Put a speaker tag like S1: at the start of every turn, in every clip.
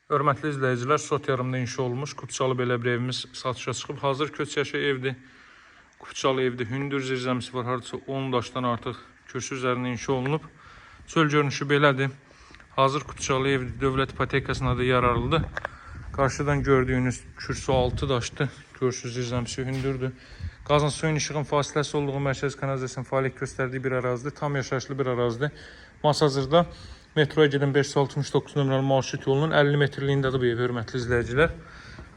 S1: Hörmətli izləyicilər, Sotyarımda inşa olmuş Kupçalı belə bir evimiz satışa çıxıb. Hazır köçyaşı evdir. Kupçalı evdir. Hündür zirzəmisi var. Hardasa 10 daşdan artıq kürsü üzərində inşa olunub. Çöl görünüşü belədir. Hazır Kupçalı evdir. Dövlət ipotekasına da yararlıdır. Qarşıdan gördüyünüz kürsü 6 daşdır. Kürsü zirzəmisi hündürdür. Qazın suyun işığın fasiləsi olduğu mərkəz kanalizasyon fəaliyyət göstərdiyi bir ərazidir. Tam yaşayışlı bir ərazidir. Masazırda metroya gedən 569 nömrəli marşrut yolunun 50 metrliyindədir bu ev, hörmətli izləyicilər.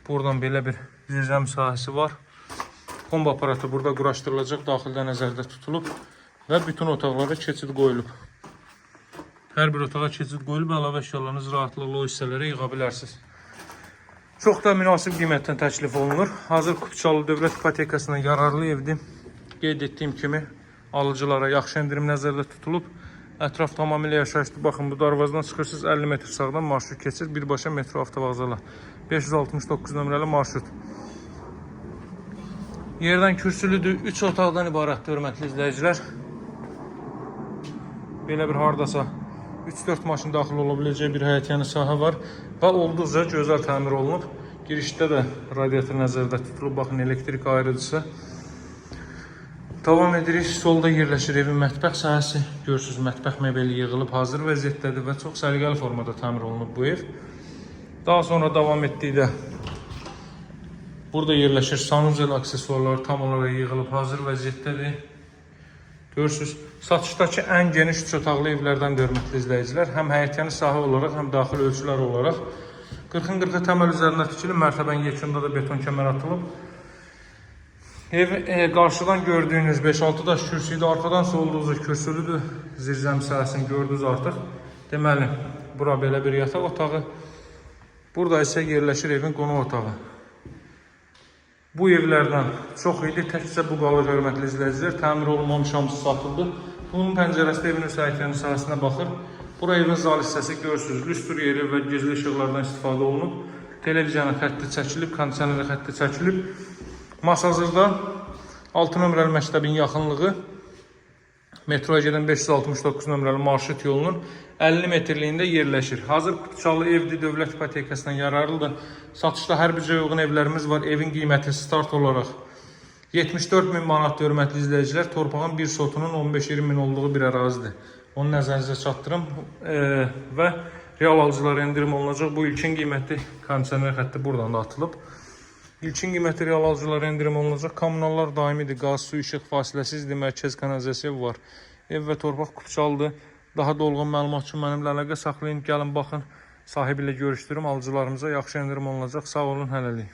S1: Buradan belə bir zirzəm sahəsi var. Kombi aparatı burada quraşdırılacaq, daxildə nəzərdə tutulub və bütün otaqlara keçid qoyulub. Hər bir otağa keçid qoyulub, əlavə əşyalarınız rahatlıqla o hissələrə yığa bilərsiniz. Çox da münasib qiymətdən təklif olunur. Hazır Kupçalı dövlət ipotekasına yararlı evdir. Qeyd etdiyim kimi alıcılara yaxşı endirim nəzərdə tutulub. Ətraf tamamilə yaşayışlı. Baxın, bu darvazdan çıxırsınız, 50 metr sağdan marşrut keçir. Birbaşa metro avtovağzala. 569 nömrəli marşrut. Yerdən kürsülüdür. 3 otaqdan ibarətdir, hörmətli izləyicilər. Belə bir hardasa 3-4 maşın daxil ola biləcək bir həyətyanı sahə var və olduqca gözəl təmir olunub. Girişdə də radiator nəzərdə tutulub. Baxın, elektrik ayrıcısı. Davam edirik. Solda yerləşir evin mətbəx sahəsi. Görürsünüz, mətbəx mebeli yığılıb, hazır vəziyyətdədir və çox səliqəli formada təmir olunub bu ev. Daha sonra davam etdikdə burada yerləşir sanuzel aksesuarları tam olaraq yığılıb, hazır vəziyyətdədir. Görürsünüz, satışdakı ən geniş 3 otaqlı evlərdən hörmətli izləyicilər. Həm həyətyanı sahə olaraq, həm daxil ölçülər olaraq. 40-ın 40-ı təməl üzərində tikilib, mərtəbənin yekunda da beton kəmər atılıb. Ev qarşıdan gördüyünüz 5-6 daş kürsüydü, arxadan solduğunuz kürsülüdür. Zirzəm sahəsini gördünüz artıq. Deməli, bura belə bir yataq otağı. Burada isə yerləşir evin qonaq otağı. Bu evlərdən çox idi, təkcə bu qalır, hörmətli izləyicilər. Təmir olunmamış hamısı satıldı. Bunun pəncərəsi evin müsaitliyin sahəsinə baxır. Bura evin zal hissəsi görürsünüz. Lüstr yeri və gizli işıqlardan istifadə olunub. Televiziyanın xətti çəkilib, kondisioner xətti çəkilib. Masazırda 6 nömrəli məktəbin yaxınlığı metroya gedən 569 nömrəli marşrut yolunun 50 metrliyində yerləşir. Hazır Kupçalı evdir, dövlət ipotekasından yararlıdır. Satışda hər bircə uyğun evlərimiz var. Evin qiyməti start olaraq 74 min manat, hörmətli izləyicilər. Torpağın bir sotunun 15-20 min olduğu bir ərazidir. Onu nəzərinizə çatdırım və real alıcılara endirim olunacaq. Bu ilkin qiyməti kondisioner xətti buradan da atılıb. İlkin qiyməti real alıcılara endirim olunacaq. Kommunallar daimidir. Qaz, su, işıq fasiləsizdir. Mərkəz kanalizasiya var. Ev və torpaq Kupçalıdır. Daha dolğun məlumat üçün mənimlə əlaqə saxlayın. Gəlin, baxın, sahibi ilə görüşdürüm. Alıcılarımıza yaxşı endirim olunacaq. Sağ olun, hələlik.